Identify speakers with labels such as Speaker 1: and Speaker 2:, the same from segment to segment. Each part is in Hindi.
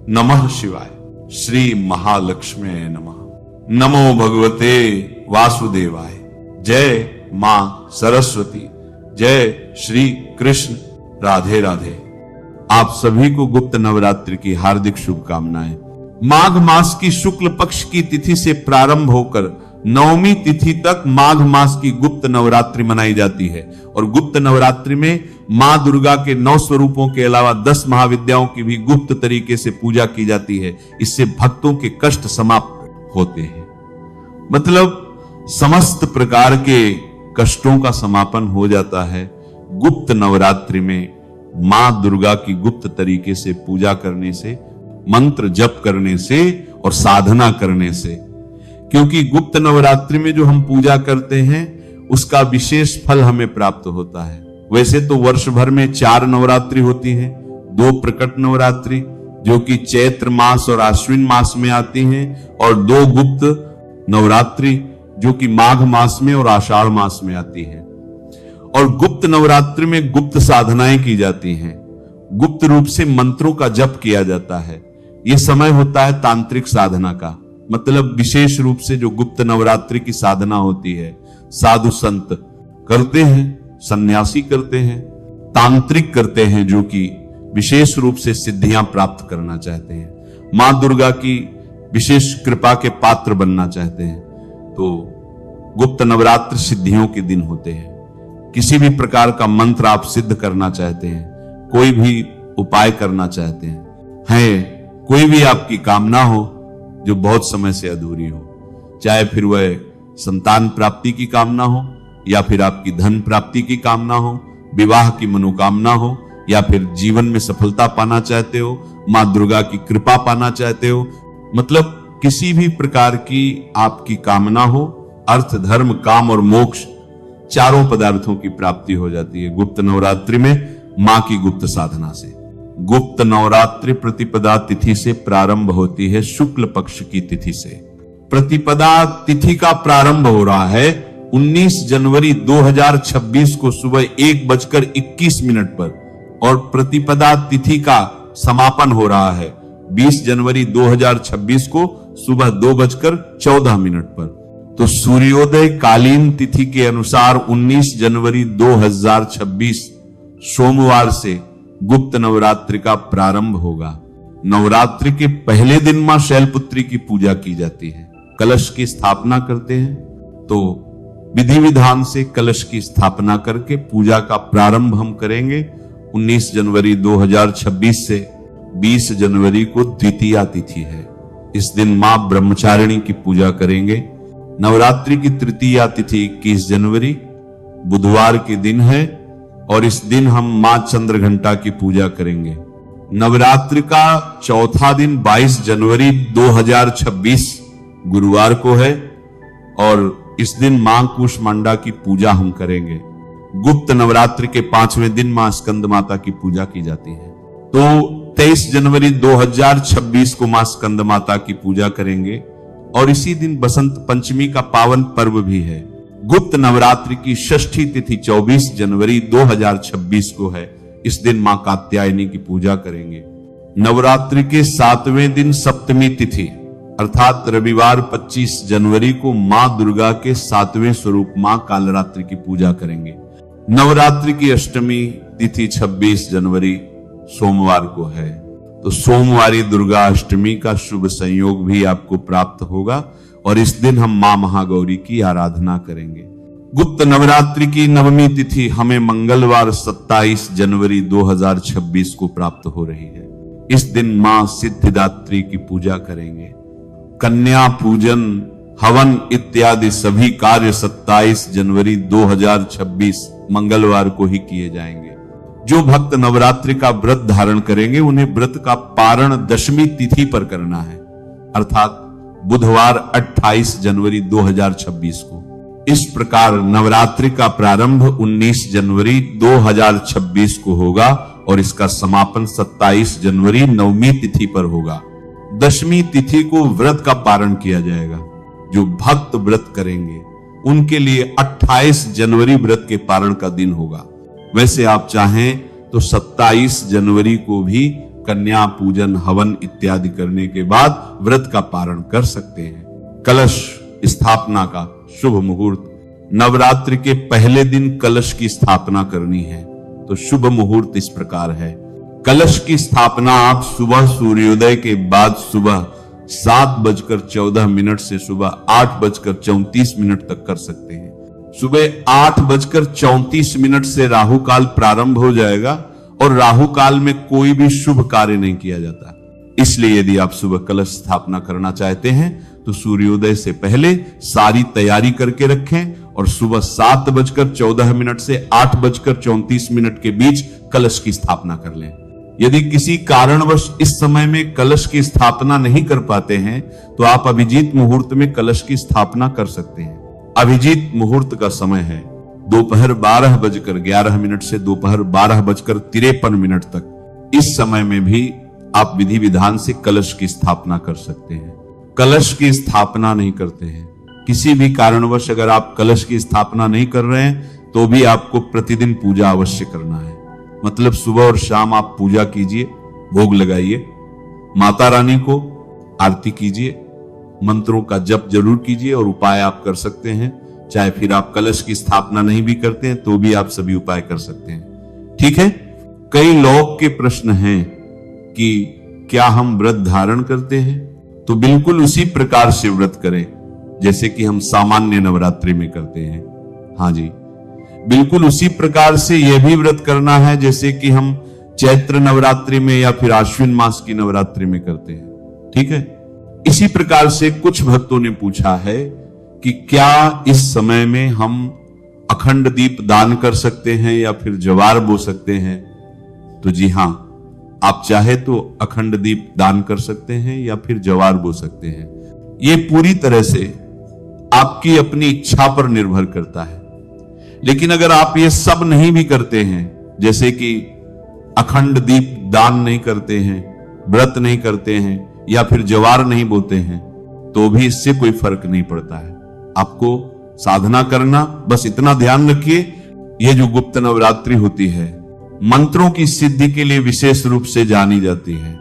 Speaker 1: नमः शिवाय। श्री महालक्ष्मी नमः। नमो भगवते वासुदेवाय। जय मां सरस्वती। जय श्री कृष्ण। राधे राधे। आप सभी को गुप्त नवरात्रि की हार्दिक शुभकामनाएं। माघ मास की शुक्ल पक्ष की तिथि से प्रारंभ होकर नवमी तिथि तक माघ मास की गुप्त नवरात्रि मनाई जाती है और गुप्त नवरात्रि में मां दुर्गा के 9 स्वरूपों के अलावा 10 महाविद्याओं की भी गुप्त तरीके से पूजा की जाती है। इससे भक्तों के कष्ट समाप्त होते हैं, मतलब समस्त प्रकार के कष्टों का समापन हो जाता है गुप्त नवरात्रि में मां दुर्गा की गुप्त तरीके से पूजा करने से, मंत्र जप करने से और साधना करने से। क्योंकि गुप्त नवरात्रि में जो हम पूजा करते हैं उसका विशेष फल हमें प्राप्त होता है। वैसे तो वर्ष भर में 4 नवरात्रि होती हैं, 2 प्रकट नवरात्रि जो कि चैत्र मास और आश्विन मास में आती हैं और 2 गुप्त नवरात्रि जो कि माघ मास में और आषाढ़ मास में आती है। और गुप्त नवरात्रि में गुप्त साधनाएं की जाती हैं, गुप्त रूप से मंत्रों का जप किया जाता है। यह समय होता है तांत्रिक साधना का, मतलब विशेष रूप से जो गुप्त नवरात्रि की साधना होती है साधु संत करते हैं, सन्यासी करते हैं, तांत्रिक करते हैं जो कि विशेष रूप से सिद्धियां प्राप्त करना चाहते हैं, मां दुर्गा की विशेष कृपा के पात्र बनना चाहते हैं। तो गुप्त नवरात्र सिद्धियों के दिन होते हैं। किसी भी प्रकार का मंत्र आप सिद्ध करना चाहते हैं, कोई भी उपाय करना चाहते हैं, कोई भी आपकी कामना हो जो बहुत समय से अधूरी हो, चाहे फिर वह संतान प्राप्ति की कामना हो या फिर आपकी धन प्राप्ति की कामना हो, विवाह की मनोकामना हो या फिर जीवन में सफलता पाना चाहते हो, मां दुर्गा की कृपा पाना चाहते हो, मतलब किसी भी प्रकार की आपकी कामना हो, अर्थ धर्म काम और मोक्ष चारों पदार्थों की प्राप्ति हो जाती है गुप्त नवरात्रि में मां की गुप्त साधना से। गुप्त नवरात्रि प्रतिपदा तिथि से प्रारंभ होती है, शुक्ल पक्ष की तिथि से। प्रतिपदा तिथि का प्रारंभ हो रहा है 19 जनवरी 2026 को सुबह 1:21 पर और प्रतिपदा तिथि का समापन हो रहा है 20 जनवरी 2026 को सुबह 2:14 पर। तो सूर्योदय कालीन तिथि के अनुसार 19 जनवरी 2026 सोमवार से गुप्त नवरात्रि का प्रारंभ होगा। नवरात्रि के पहले दिन मां शैलपुत्री की पूजा की जाती है, कलश की स्थापना करते हैं। तो विधि विधान से कलश की स्थापना करके पूजा का प्रारंभ हम करेंगे 19 जनवरी 2026 से। 20 जनवरी को द्वितीया तिथि है, इस दिन मां ब्रह्मचारिणी की पूजा करेंगे। नवरात्रि की तृतीया तिथि 21 जनवरी बुधवार के दिन है और इस दिन हम मां चंद्रघंटा की पूजा करेंगे। नवरात्रि का चौथा दिन 22 जनवरी 2026 गुरुवार को है और इस दिन मां कूष्मांडा की पूजा हम करेंगे। गुप्त नवरात्रि के 5वें दिन मां स्कंद माता की पूजा की जाती है। तो 23 जनवरी 2026 को मां स्कंद माता की पूजा करेंगे और इसी दिन बसंत पंचमी का पावन पर्व भी है। गुप्त नवरात्रि की षष्ठी तिथि 24 जनवरी 2026 को है, इस दिन मां कात्यायनी की पूजा करेंगे। नवरात्रि के 7वें दिन सप्तमी तिथि अर्थात रविवार 25 जनवरी को मां दुर्गा के 7वें स्वरूप मां कालरात्रि की पूजा करेंगे। नवरात्रि की अष्टमी तिथि 26 जनवरी सोमवार को है, तो सोमवारी दुर्गा अष्टमी का शुभ संयोग भी आपको प्राप्त होगा और इस दिन हम मां महागौरी की आराधना करेंगे। गुप्त नवरात्रि की नवमी तिथि हमें मंगलवार 27 जनवरी 2026 को प्राप्त हो रही है। इस दिन मां सिद्धिदात्री की पूजा करेंगे। कन्या पूजन, हवन इत्यादि सभी कार्य 27 जनवरी 2026 मंगलवार को ही किए जाएंगे। जो भक्त नवरात्रि का व्रत धारण करेंगे उन्हें व्रत का पारण दशमी तिथि पर करना है, अर्थात बुधवार 28 जनवरी 2026 को। इस प्रकार नवरात्रि का प्रारंभ 19 जनवरी 2026 को होगा और इसका समापन 27 जनवरी नवमी तिथि पर होगा। दशमी तिथि को व्रत का पारण किया जाएगा। जो भक्त व्रत करेंगे उनके लिए 28 जनवरी व्रत के पारण का दिन होगा। वैसे आप चाहें तो 27 जनवरी को भी कन्या पूजन हवन इत्यादि करने के बाद व्रत का पारण कर सकते हैं। कलश स्थापना का शुभ मुहूर्त, नवरात्रि के पहले दिन कलश की स्थापना करनी है तो शुभ मुहूर्त इस प्रकार है। कलश की स्थापना आप सुबह सूर्योदय के बाद सुबह 7:14 से सुबह 8:34 तक कर सकते हैं। सुबह 8:34 से राहु काल प्रारंभ हो जाएगा और राहु काल में कोई भी शुभ कार्य नहीं किया जाता। इसलिए यदि आप सुबह कलश स्थापना करना चाहते हैं तो सूर्योदय से पहले सारी तैयारी करके रखें और सुबह 7:14 से 8:34 के बीच कलश की स्थापना कर लें। यदि किसी कारणवश इस समय में कलश की स्थापना नहीं कर पाते हैं तो आप अभिजीत मुहूर्त में कलश की स्थापना कर सकते हैं। अभिजीत मुहूर्त का समय है दोपहर 12:11 से दोपहर 12:53 तक। इस समय में भी आप विधि विधान से कलश की स्थापना कर सकते हैं। कलश की स्थापना नहीं करते हैं, किसी भी कारणवश अगर आप कलश की स्थापना नहीं कर रहे हैं तो भी आपको प्रतिदिन पूजा अवश्य करना है। मतलब सुबह और शाम आप पूजा कीजिए, भोग लगाइए, माता रानी को आरती कीजिए, मंत्रों का जप जरूर कीजिए और उपाय आप कर सकते हैं। चाहे फिर आप कलश की स्थापना नहीं भी करते हैं तो भी आप सभी उपाय कर सकते हैं। ठीक है। कई लोग के प्रश्न हैं कि क्या हम व्रत धारण करते हैं? तो बिल्कुल उसी प्रकार से व्रत करें जैसे कि हम सामान्य नवरात्रि में करते हैं। हाँ जी, बिल्कुल उसी प्रकार से यह भी व्रत करना है जैसे कि हम चैत्र नवरात्रि में या फिर आश्विन मास की नवरात्रि में करते हैं। ठीक है। इसी प्रकार से कुछ भक्तों ने पूछा है कि क्या इस समय में हम अखंड दीप दान कर सकते हैं या फिर जवार बो सकते हैं? तो जी हां, आप चाहे तो अखंड दीप दान कर सकते हैं या फिर जवार बो सकते हैं। ये पूरी तरह से आपकी अपनी इच्छा पर निर्भर करता है। लेकिन अगर आप ये सब नहीं भी करते हैं, जैसे कि अखंड दीप दान नहीं करते हैं, व्रत नहीं करते हैं या फिर जवार नहीं बोते हैं, तो भी इससे कोई फर्क नहीं पड़ता है। आपको साधना करना, बस इतना ध्यान रखिए, यह जो गुप्त नवरात्रि होती है मंत्रों की सिद्धि के लिए विशेष रूप से जानी जाती है।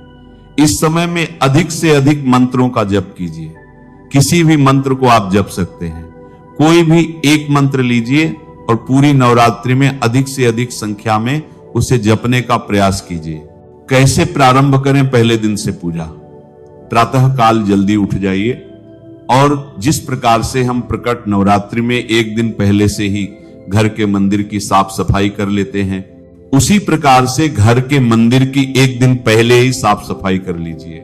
Speaker 1: इस समय में अधिक से अधिक मंत्रों का जप कीजिए। किसी भी मंत्र को आप जप सकते हैं, कोई भी एक मंत्र लीजिए और पूरी नवरात्रि में अधिक से अधिक संख्या में उसे जपने का प्रयास कीजिए। कैसे प्रारंभ करें? पहले दिन से पूजा, प्रातः काल जल्दी उठ जाइए और जिस प्रकार से हम प्रकट नवरात्रि में एक दिन पहले से ही घर के मंदिर की साफ सफाई कर लेते हैं, उसी प्रकार से घर के मंदिर की एक दिन पहले ही साफ सफाई कर लीजिए।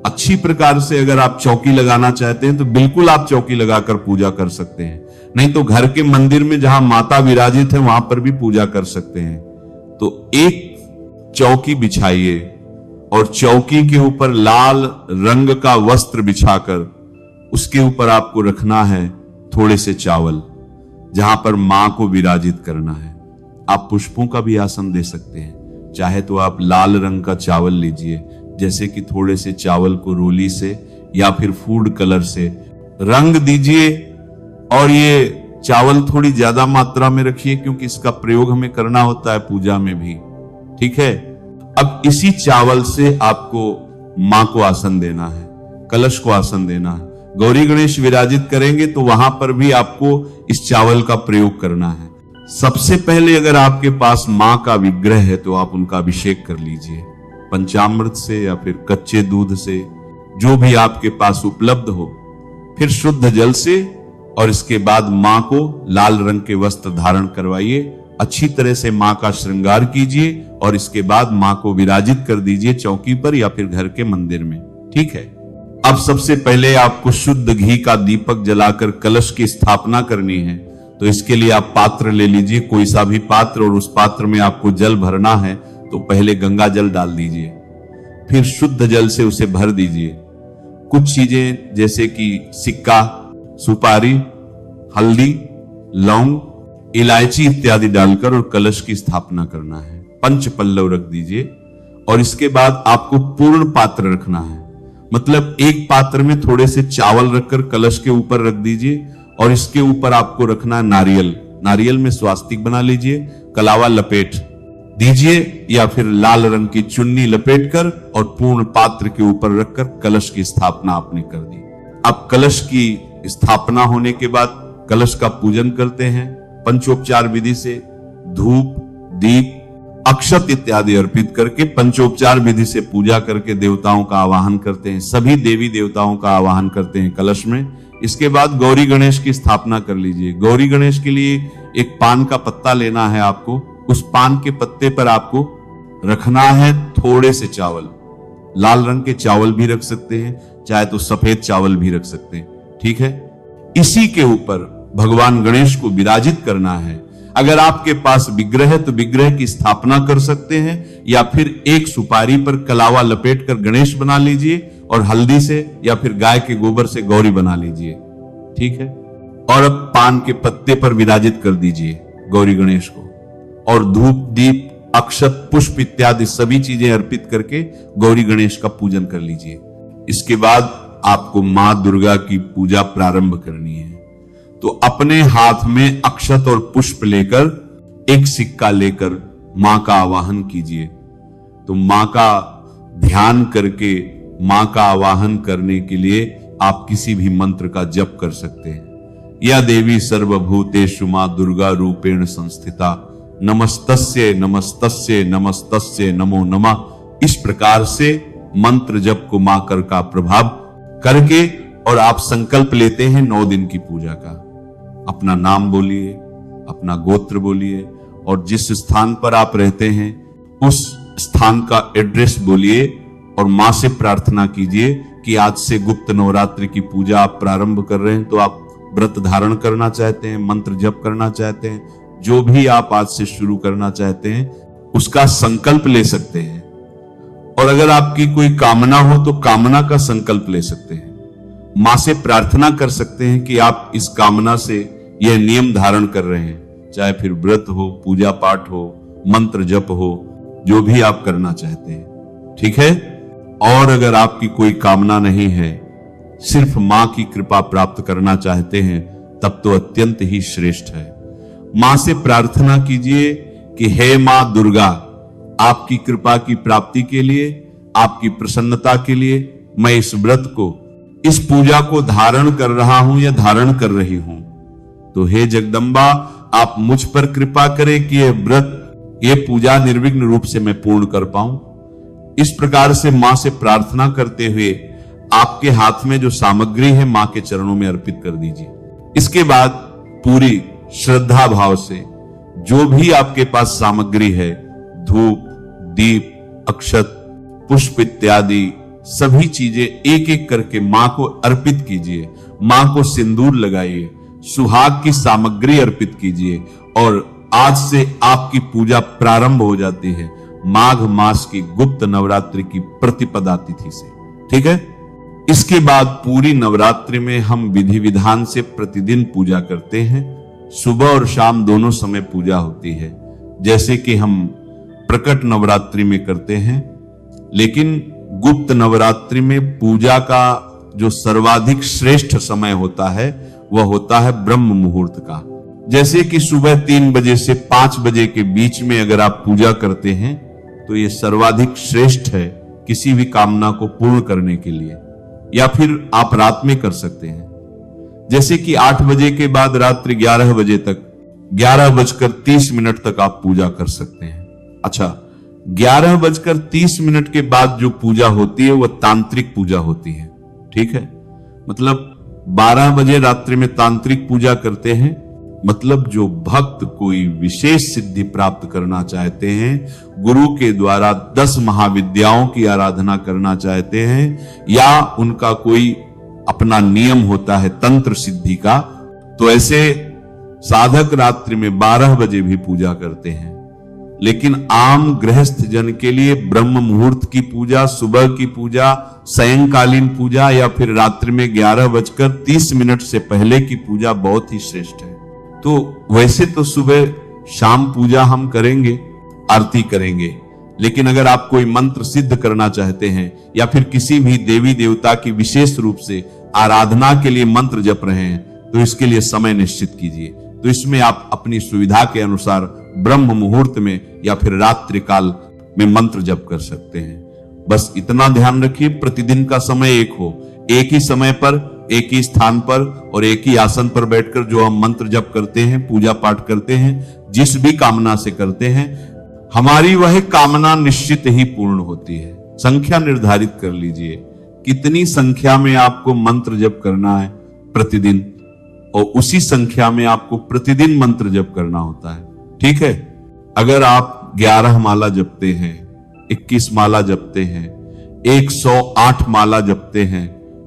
Speaker 1: अच्छी प्रकार से अगर आप चौकी लगाना चाहते हैं तो बिल्कुल आप चौकी लगाकर पूजा कर सकते हैं, नहीं तो घर के मंदिर में जहां माता विराजित है वहां पर भी पूजा कर सकते हैं। तो एक चौकी बिछाइए और चौकी के ऊपर लाल रंग का वस्त्र बिछाकर उसके ऊपर आपको रखना है थोड़े से चावल, जहां पर मां को विराजित करना है। आप पुष्पों का भी आसन दे सकते हैं, चाहे तो आप लाल रंग का चावल लीजिए, जैसे कि थोड़े से चावल को रोली से या फिर फूड कलर से रंग दीजिए और ये चावल थोड़ी ज्यादा मात्रा में रखिए क्योंकि इसका प्रयोग हमें करना होता है पूजा में भी। ठीक है। अब इसी चावल से आपको मां को आसन देना है, कलश को आसन देना है। गौरी गणेश विराजित करेंगे तो वहां पर भी आपको इस चावल का प्रयोग करना है। सबसे पहले अगर आपके पास मां का विग्रह है तो आप उनका अभिषेक कर लीजिए पंचामृत से या फिर कच्चे दूध से, जो भी आपके पास उपलब्ध हो, फिर शुद्ध जल से, और इसके बाद मां को लाल रंग के वस्त्र धारण करवाइए। अच्छी तरह से मां का श्रृंगार कीजिए और इसके बाद मां को विराजित कर दीजिए चौकी पर या फिर घर के मंदिर में। ठीक है। अब सबसे पहले आपको शुद्ध घी का दीपक जलाकर कलश की स्थापना करनी है। तो इसके लिए आप पात्र ले लीजिए, कोई सा भी पात्र, और उस पात्र में आपको जल भरना है। तो पहले गंगा जल डाल दीजिए, फिर शुद्ध जल से उसे भर दीजिए। कुछ चीजें जैसे कि सिक्का, सुपारी, हल्दी, लौंग, इलायची इत्यादि डालकर और कलश की स्थापना करना है। पंच पल्लव रख दीजिए और इसके बाद आपको पूर्ण पात्र रखना है। मतलब एक पात्र में थोड़े से चावल रखकर कलश के ऊपर रख दीजिए और इसके ऊपर आपको रखना है नारियल। नारियल में स्वास्तिक बना लीजिए, कलावा लपेट दीजिए या फिर लाल रंग की चुन्नी लपेटकर और पूर्ण पात्र के ऊपर रखकर कलश की स्थापना आपने कर दी। अब कलश की स्थापना होने के बाद कलश का पूजन करते हैं पंचोपचार विधि से। धूप, दीप, अक्षत इत्यादि अर्पित करके पंचोपचार विधि से पूजा करके देवताओं का आवाहन करते हैं। सभी देवी देवताओं का आवाहन करते हैं कलश में। इसके बाद गौरी गणेश की स्थापना कर लीजिए। गौरी गणेश के लिए एक पान का पत्ता लेना है आपको। उस पान के पत्ते पर आपको रखना है थोड़े से चावल। लाल रंग के चावल भी रख सकते हैं, चाहे तो सफेद चावल भी रख सकते हैं, ठीक है। इसी के ऊपर भगवान गणेश को विराजित करना है। अगर आपके पास विग्रह है तो विग्रह की स्थापना कर सकते हैं, या फिर एक सुपारी पर कलावा लपेट कर गणेश बना लीजिए और हल्दी से या फिर गाय के गोबर से गौरी बना लीजिए, ठीक है। और अब पान के पत्ते पर विराजित कर दीजिए गौरी गणेश को, और धूप, दीप, अक्षत, पुष्प इत्यादि सभी चीजें अर्पित करके गौरी गणेश का पूजन कर लीजिए। इसके बाद आपको मां दुर्गा की पूजा प्रारंभ करनी है। तो अपने हाथ में अक्षत और पुष्प लेकर एक सिक्का लेकर मां का आवाहन कीजिए। तो मां का ध्यान करके मां का आवाहन करने के लिए आप किसी भी मंत्र का जप कर सकते हैं। या देवी सर्वभूतेषु मां दुर्गा रूपेण संस्थिता नमस्तस्ये नमस्तस्ये नमस्तस्ये नमो नमः। इस प्रकार से मंत्र जप को मां कर का प्रभाव करके और आप संकल्प लेते हैं 9 दिन की पूजा का। अपना नाम बोलिए, अपना गोत्र बोलिए, और जिस स्थान पर आप रहते हैं उस स्थान का एड्रेस बोलिए और मां से प्रार्थना कीजिए कि आज से गुप्त नवरात्रि की पूजा आप प्रारंभ कर रहे हैं। तो आप व्रत धारण करना चाहते हैं, मंत्र जप करना चाहते हैं, जो भी आप आज से शुरू करना चाहते हैं उसका संकल्प ले सकते हैं। और अगर आपकी कोई कामना हो तो कामना का संकल्प ले सकते हैं। मां से प्रार्थना कर सकते हैं कि आप इस कामना से यह नियम धारण कर रहे हैं, चाहे फिर व्रत हो, पूजा पाठ हो, मंत्र जप हो, जो भी आप करना चाहते हैं, ठीक है। और अगर आपकी कोई कामना नहीं है, सिर्फ मां की कृपा प्राप्त करना चाहते हैं, तब तो अत्यंत ही श्रेष्ठ है। मां से प्रार्थना कीजिए कि हे मां दुर्गा, आपकी कृपा की प्राप्ति के लिए, आपकी प्रसन्नता के लिए मैं इस व्रत को, इस पूजा को धारण कर रहा हूं या धारण कर रही हूं। तो हे जगदम्बा, आप मुझ पर कृपा करें कि यह व्रत, यह पूजा निर्विघ्न रूप से मैं पूर्ण कर पाऊं। इस प्रकार से मां से प्रार्थना करते हुए आपके हाथ में जो सामग्री है मां के चरणों में अर्पित कर दीजिए। इसके बाद पूरी श्रद्धा भाव से जो भी आपके पास सामग्री है, धूप, दीप, अक्षत, पुष्प इत्यादि सभी चीजें एक एक करके मां को अर्पित कीजिए। मां को सिंदूर लगाइए, सुहाग की सामग्री अर्पित कीजिए, और आज से आपकी पूजा प्रारंभ हो जाती है माघ मास की गुप्त नवरात्रि की प्रतिपदा तिथि से, ठीक है। इसके बाद पूरी नवरात्रि में हम विधि विधान से प्रतिदिन पूजा करते हैं। सुबह और शाम दोनों समय पूजा होती है, जैसे कि हम प्रकट नवरात्रि में करते हैं। लेकिन गुप्त नवरात्रि में पूजा का जो सर्वाधिक श्रेष्ठ समय होता है वह होता है ब्रह्म मुहूर्त का। जैसे कि सुबह 3 बजे से 5 बजे के बीच में अगर आप पूजा करते हैं तो यह सर्वाधिक श्रेष्ठ है किसी भी कामना को पूर्ण करने के लिए। या फिर आप रात में कर सकते हैं, जैसे कि 8 बजे के बाद रात्रि 11 बजे तक, 11:30 तक आप पूजा कर सकते हैं। अच्छा, 11:30 के बाद जो पूजा होती है वह तांत्रिक पूजा होती है, ठीक है। मतलब 12 बजे रात्रि में तांत्रिक पूजा करते हैं, मतलब जो भक्त कोई विशेष सिद्धि प्राप्त करना चाहते हैं, गुरु के द्वारा 10 महाविद्याओं की आराधना करना चाहते हैं, या उनका कोई अपना नियम होता है तंत्र सिद्धि का, तो ऐसे साधक रात्रि में 12 बजे भी पूजा करते हैं। लेकिन आम गृहस्थ जन के लिए ब्रह्म मुहूर्त की पूजा, सुबह की पूजा, सायंकालीन पूजा या फिर रात्रि में 11:30 से पहले की पूजा बहुत ही श्रेष्ठ है। तो वैसे तो सुबह शाम पूजा हम करेंगे, आरती करेंगे, लेकिन अगर आप कोई मंत्र सिद्ध करना चाहते हैं या फिर किसी भी देवी देवता की विशेष रूप से आराधना के लिए मंत्र जप रहे हैं तो इसके लिए समय निश्चित कीजिए। तो इसमें आप अपनी सुविधा के अनुसार ब्रह्म मुहूर्त में या फिर रात्रि काल में मंत्र जप कर सकते हैं। बस इतना ध्यान रखिए, प्रतिदिन का समय एक हो, एक ही समय पर, एक ही स्थान पर और एक ही आसन पर बैठकर जो हम मंत्र जप करते हैं, पूजा पाठ करते हैं, जिस भी कामना से करते हैं, हमारी वह कामना निश्चित ही पूर्ण होती है। संख्या निर्धारित कर लीजिए, कितनी संख्या में आपको मंत्र जप करना है प्रतिदिन, और उसी संख्या में आपको प्रतिदिन मंत्र जप करना होता है। ठीक है, अगर आप 11 माला जपते हैं, 21 माला जपते हैं, 108 माला जपते हैं,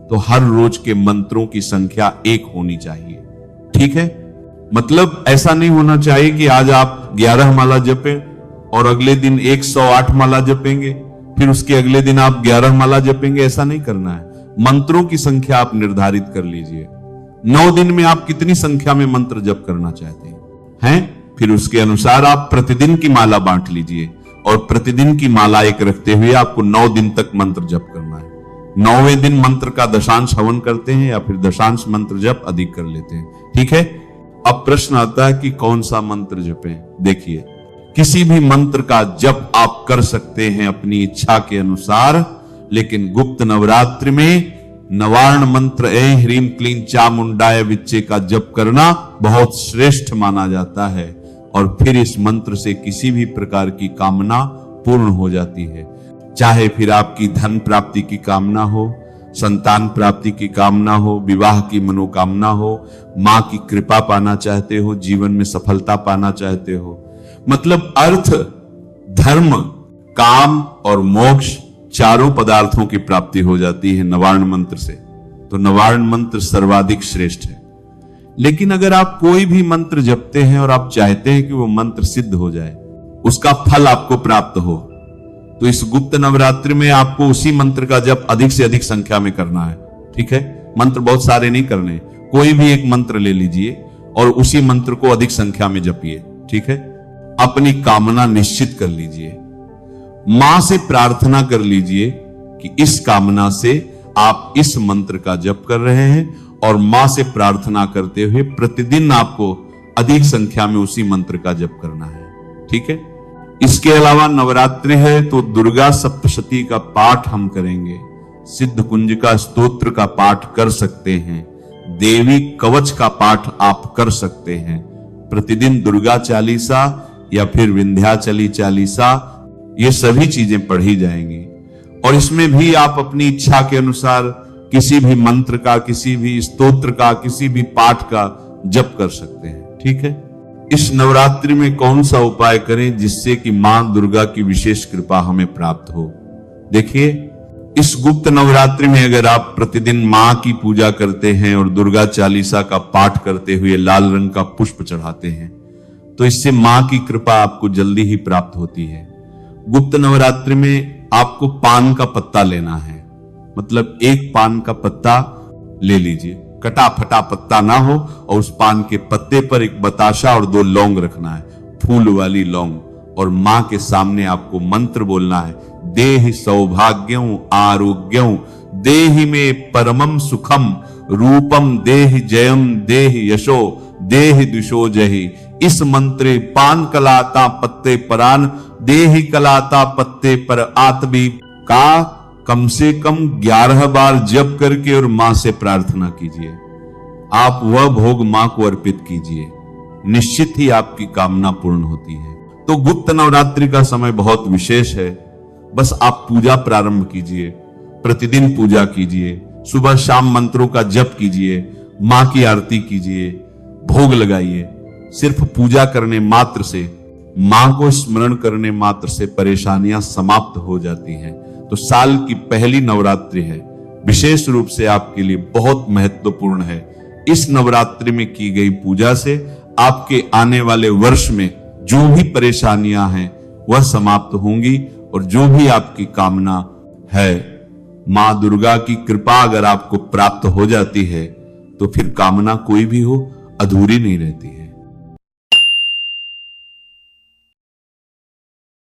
Speaker 1: तो हर रोज के मंत्रों की संख्या 1 होनी चाहिए। ठीक है, मतलब ऐसा नहीं होना चाहिए कि आज आप 11 माला जपें और अगले दिन 108 माला जपेंगे, फिर उसके अगले दिन आप 11 माला जपेंगे। ऐसा नहीं करना है। मंत्रों की संख्या आप निर्धारित कर लीजिए। 9 दिन में आप कितनी संख्या में मंत्र जप करना चाहते हैं, फिर उसके अनुसार आप प्रतिदिन की माला बांट लीजिए और प्रतिदिन की माला एक रखते हुए आपको 9 दिन तक मंत्र जप करना है। 9वें दिन मंत्र का दशांश हवन करते हैं या फिर दशांश मंत्र जप अधिक कर लेते हैं। ठीक है, अब प्रश्न आता है कि कौन सा मंत्र जपें। देखिए, किसी भी मंत्र का जप आप कर सकते हैं अपनी इच्छा के अनुसार, लेकिन गुप्त नवरात्रि में नवार्ण मंत्र ऐं ह्रीं क्लीं चामुंडाय विच्चे का जप करना बहुत श्रेष्ठ माना जाता है और फिर इस मंत्र से किसी भी प्रकार की कामना पूर्ण हो जाती है। चाहे फिर आपकी धन प्राप्ति की कामना हो, संतान प्राप्ति की कामना हो, विवाह की मनोकामना हो, मां की कृपा पाना चाहते हो, जीवन में सफलता पाना चाहते हो, मतलब अर्थ, धर्म, काम और मोक्ष चारों पदार्थों की प्राप्ति हो जाती है नवार्ण मंत्र से। तो नवार्ण मंत्र सर्वाधिक श्रेष्ठ है। लेकिन अगर आप कोई भी मंत्र जपते हैं और आप चाहते हैं कि वो मंत्र सिद्ध हो जाए, उसका फल आपको प्राप्त हो, तो इस गुप्त नवरात्रि में आपको उसी मंत्र का जप अधिक से अधिक संख्या में करना है। ठीक है, मंत्र बहुत सारे नहीं करने, कोई भी एक मंत्र ले लीजिए और उसी मंत्र को अधिक संख्या में जपिए। ठीक है, अपनी कामना निश्चित कर लीजिए, मां से प्रार्थना कर लीजिए कि इस कामना से आप इस मंत्र का जप कर रहे हैं और मां से प्रार्थना करते हुए प्रतिदिन आपको अधिक संख्या में उसी मंत्र का जप करना है। ठीक है, इसके अलावा नवरात्रि है तो दुर्गा सप्तशती का पाठ हम करेंगे, सिद्ध कुंज का स्तोत्र का पाठ कर सकते हैं, देवी कवच का पाठ आप कर सकते हैं, प्रतिदिन दुर्गा चालीसा या फिर विंध्याचली चालीसा, ये सभी चीजें पढ़ी जाएंगी। और इसमें भी आप अपनी इच्छा के अनुसार किसी भी मंत्र का, किसी भी स्तोत्र का, किसी भी पाठ का जप कर सकते हैं। ठीक है, इस नवरात्रि में कौन सा उपाय करें जिससे कि मां दुर्गा की विशेष कृपा हमें प्राप्त हो। देखिए, इस गुप्त नवरात्रि में अगर आप प्रतिदिन मां की पूजा करते हैं और दुर्गा चालीसा का पाठ करते हुए लाल रंग का पुष्प चढ़ाते हैं, तो इससे मां की कृपा आपको जल्दी ही प्राप्त होती है। गुप्त नवरात्रि में आपको पान का पत्ता लेना है, मतलब एक पान का पत्ता ले लीजिए, कटा फटा पत्ता ना हो, और उस पान के पत्ते पर एक बताशा और 2 लौंग रखना है, फूल वाली लौंग, और मां के सामने आपको मंत्र बोलना है, देहि सौभाग्यं आरोग्यं देहि में परमम सुखम रूपम देहि जयम देहि यशो देहि दुशो जहि। इस मंत्र पान कलाता पत्ते परान देहि कलाता पत्ते पर आत्मी का कम से कम 11 बार जप करके और मां से प्रार्थना कीजिए। आप वह भोग मां को अर्पित कीजिए, निश्चित ही आपकी कामना पूर्ण होती है। तो गुप्त नवरात्रि का समय बहुत विशेष है। बस आप पूजा प्रारंभ कीजिए, प्रतिदिन पूजा कीजिए, सुबह शाम मंत्रों का जप कीजिए, मां की आरती कीजिए, भोग लगाइए। सिर्फ पूजा करने मात्र से, मां को स्मरण करने मात्र से परेशानियां समाप्त हो जाती हैं। तो साल की पहली नवरात्रि है, विशेष रूप से आपके लिए बहुत महत्वपूर्ण है। इस नवरात्रि में की गई पूजा से आपके आने वाले वर्ष में जो भी परेशानियां हैं वह समाप्त होंगी, और जो भी आपकी कामना है, मां दुर्गा की कृपा अगर आपको प्राप्त हो जाती है तो फिर कामना कोई भी हो अधूरी नहीं रहती है।